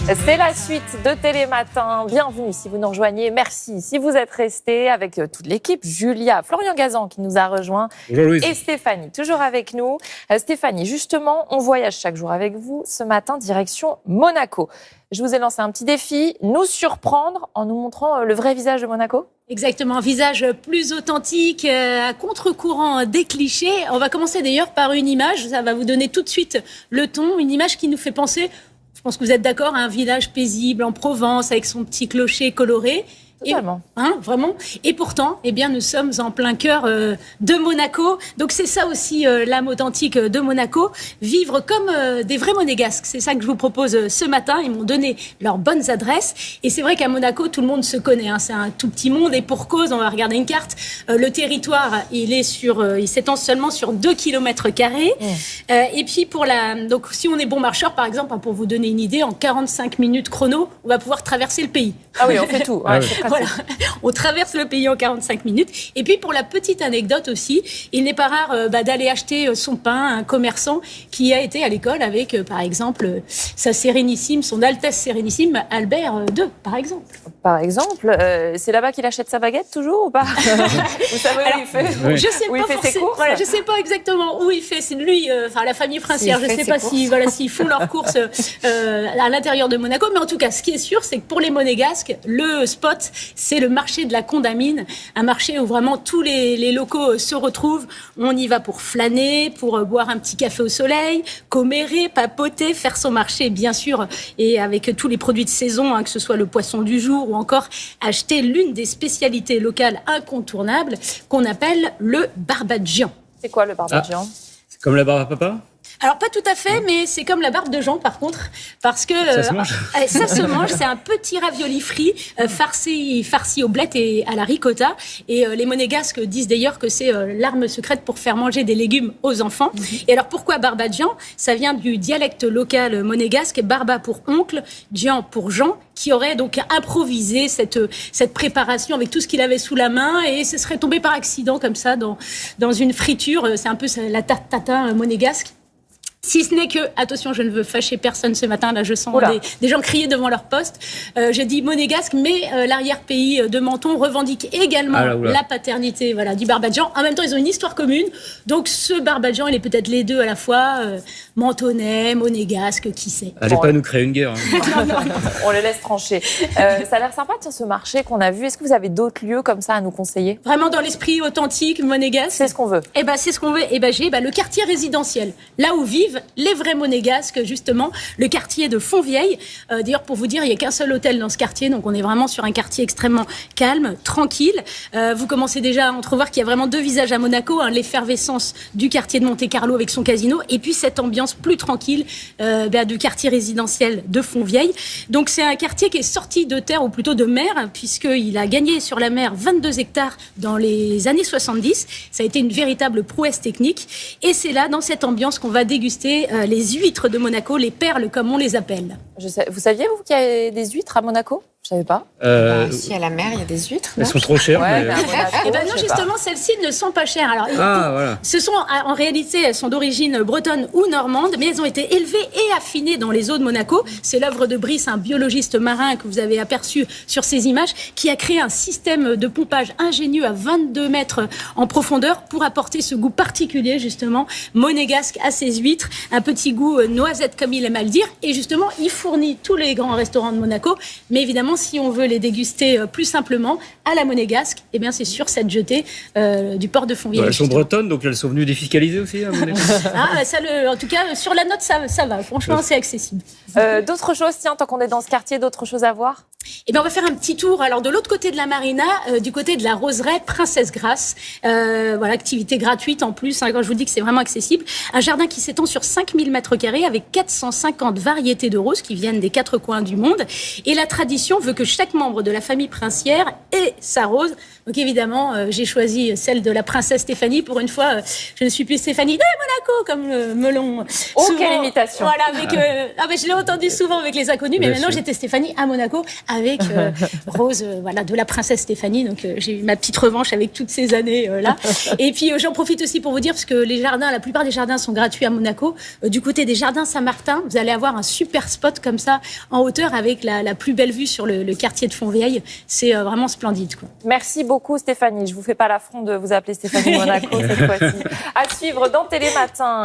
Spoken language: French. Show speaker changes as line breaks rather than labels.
C'est la suite de Télématin. Bienvenue si vous nous rejoignez. Merci si vous êtes restés avec toute l'équipe. Julia, Florian Gazan qui nous a rejoints.
Bonjour Louise.
Et Stéphanie, toujours avec nous. Stéphanie, justement, on voyage chaque jour avec vous. Ce matin, direction Monaco. Je vous ai lancé un petit défi, nous surprendre en nous montrant le vrai visage de Monaco.
Exactement, un visage plus authentique, à contre-courant des clichés. On va commencer d'ailleurs par une image, ça va vous donner tout de suite le ton, une image qui nous fait penser, je pense que vous êtes d'accord, à un village paisible en Provence avec son petit clocher coloré.
Totalement.
Vraiment. Et pourtant, eh bien, nous sommes en plein cœur de Monaco. Donc, c'est ça aussi l'âme authentique de Monaco. Vivre comme des vrais monégasques. C'est ça que je vous propose ce matin. Ils m'ont donné leurs bonnes adresses. Et c'est vrai qu'à Monaco, tout le monde se connaît. C'est un tout petit monde. Et pour cause, on va regarder une carte. Le territoire, il s'étend seulement sur 2 km². Et puis, donc, si on est bon marcheur, par exemple, pour vous donner une idée, en 45 minutes chrono, on va pouvoir traverser le pays.
Ah oui, on fait tout. Ouais,
voilà. On traverse le pays en 45 minutes. Et puis, pour la petite anecdote aussi, il n'est pas rare d'aller acheter son pain à un commerçant qui a été à l'école avec, par exemple, sa Sérénissime, son Altesse Sérénissime, Albert II, par exemple.
Par exemple, c'est là-bas qu'il achète sa baguette, toujours, ou pas? Vous savez où il fait?
Oui. Je sais
où il fait ses courses.
Voilà, je sais pas exactement où il fait. C'est lui, la famille princière. Je sais pas s'ils font leurs courses à l'intérieur de Monaco. Mais en tout cas, ce qui est sûr, c'est que pour les Monégasques, le spot, c'est le marché de la Condamine, un marché où vraiment tous les locaux se retrouvent. On y va pour flâner, pour boire un petit café au soleil, commérer, papoter, faire son marché, bien sûr, et avec tous les produits de saison, que ce soit le poisson du jour ou encore acheter l'une des spécialités locales incontournables qu'on appelle le barbadjan.
C'est quoi le barbadjan?
C'est comme la barbe à papa?
Alors, pas tout à fait, mais c'est comme la barbe de Jean, par contre, parce que...
Ça se mange.
Ça se mange, c'est un petit ravioli frit, farci au bled et à la ricotta. Et les Monégasques disent d'ailleurs que c'est l'arme secrète pour faire manger des légumes aux enfants. Et alors, pourquoi barbadjan? Ça vient du dialecte local monégasque, barba pour oncle, djan pour Jean, qui aurait donc improvisé cette préparation avec tout ce qu'il avait sous la main, et ce serait tombé par accident, comme ça, dans une friture. C'est un peu la tarte tatin monégasque. Si ce n'est que, attention, je ne veux fâcher personne ce matin, là je sens des gens crier devant leur poste. Je dis monégasque, mais l'arrière-pays de Menton revendique également la paternité du barbadjan. En même temps, ils ont une histoire commune. Donc ce barbadjan, il est peut-être les deux à la fois, mentonnais, monégasque, qui sait.
Allez pas nous créer une guerre.
On les laisse trancher. Ça a l'air sympa de ce marché qu'on a vu. Est-ce que vous avez d'autres lieux comme ça à nous conseiller?
Vraiment dans l'esprit authentique, monégasque?
C'est ce qu'on veut.
C'est ce qu'on veut. J'ai le quartier résidentiel, là où vivent les vrais monégasques, justement, le quartier de Fontvieille. D'ailleurs, pour vous dire, il n'y a qu'un seul hôtel dans ce quartier, donc on est vraiment sur un quartier extrêmement calme, tranquille. Vous commencez déjà à entrevoir qu'il y a vraiment deux visages à Monaco, l'effervescence du quartier de Monte-Carlo avec son casino, et puis cette ambiance plus tranquille du quartier résidentiel de Fontvieille. Donc c'est un quartier qui est sorti de terre, ou plutôt de mer, puisqu'il a gagné sur la mer 22 hectares dans les années 70. Ça a été une véritable prouesse technique, et c'est là, dans cette ambiance, qu'on va déguster les huîtres de Monaco, les perles comme on les appelle.
Vous saviez, vous, qu'il y a des huîtres à Monaco? Je ne savais pas.
Si à la mer, il y a des huîtres.
Elles sont trop chères.
Ouais,
mais non, justement, celles-ci ne sont pas chères. Alors,
voilà.
Ce sont, en réalité, elles sont d'origine bretonne ou normande, mais elles ont été élevées et affinées dans les eaux de Monaco. C'est l'œuvre de Brice, un biologiste marin que vous avez aperçu sur ces images, qui a créé un système de pompage ingénieux à 22 mètres en profondeur pour apporter ce goût particulier, justement, monégasque à ces huîtres. Un petit goût noisette, comme il aime à le dire. Et justement, il fournit tous les grands restaurants de Monaco. Mais évidemment, si on veut les déguster plus simplement à la monégasque, c'est sur cette jetée du port de Fontvieille.
Elles sont bretonnes, donc elles sont venues défiscaliser aussi à Monaco.
En tout cas, sur la note, ça va. Franchement, c'est accessible.
D'autres choses, tant qu'on est dans ce quartier, d'autres choses à voir?
On va faire un petit tour. Alors, de l'autre côté de la marina, du côté de la roseraie Princesse Grasse. Activité gratuite en plus, quand je vous dis que c'est vraiment accessible. Un jardin qui s'étend sur 5000 m² avec 450 variétés de roses qui viennent des 4 coins du monde. Et la tradition veut que chaque membre de la famille princière ait sa rose. Donc évidemment, j'ai choisi celle de la princesse Stéphanie. Pour une fois, je ne suis plus Stéphanie de Monaco, comme me l'ont souvent.
Quelle imitation.
Voilà, je l'ai entendu souvent avec les inconnus, mais maintenant j'étais Stéphanie à Monaco, avec Rose, voilà, de la princesse Stéphanie. Donc j'ai eu ma petite revanche avec toutes ces années là. Et puis j'en profite aussi pour vous dire, parce que les jardins, la plupart des jardins sont gratuits à Monaco. Du côté des jardins Saint-Martin, vous allez avoir un super spot comme ça en hauteur avec la plus belle vue sur le quartier de Fontvieille. C'est vraiment splendide, quoi.
Merci beaucoup Stéphanie. Je vous fais pas l'affront de vous appeler Stéphanie Monaco cette fois-ci. À suivre dans Télématin.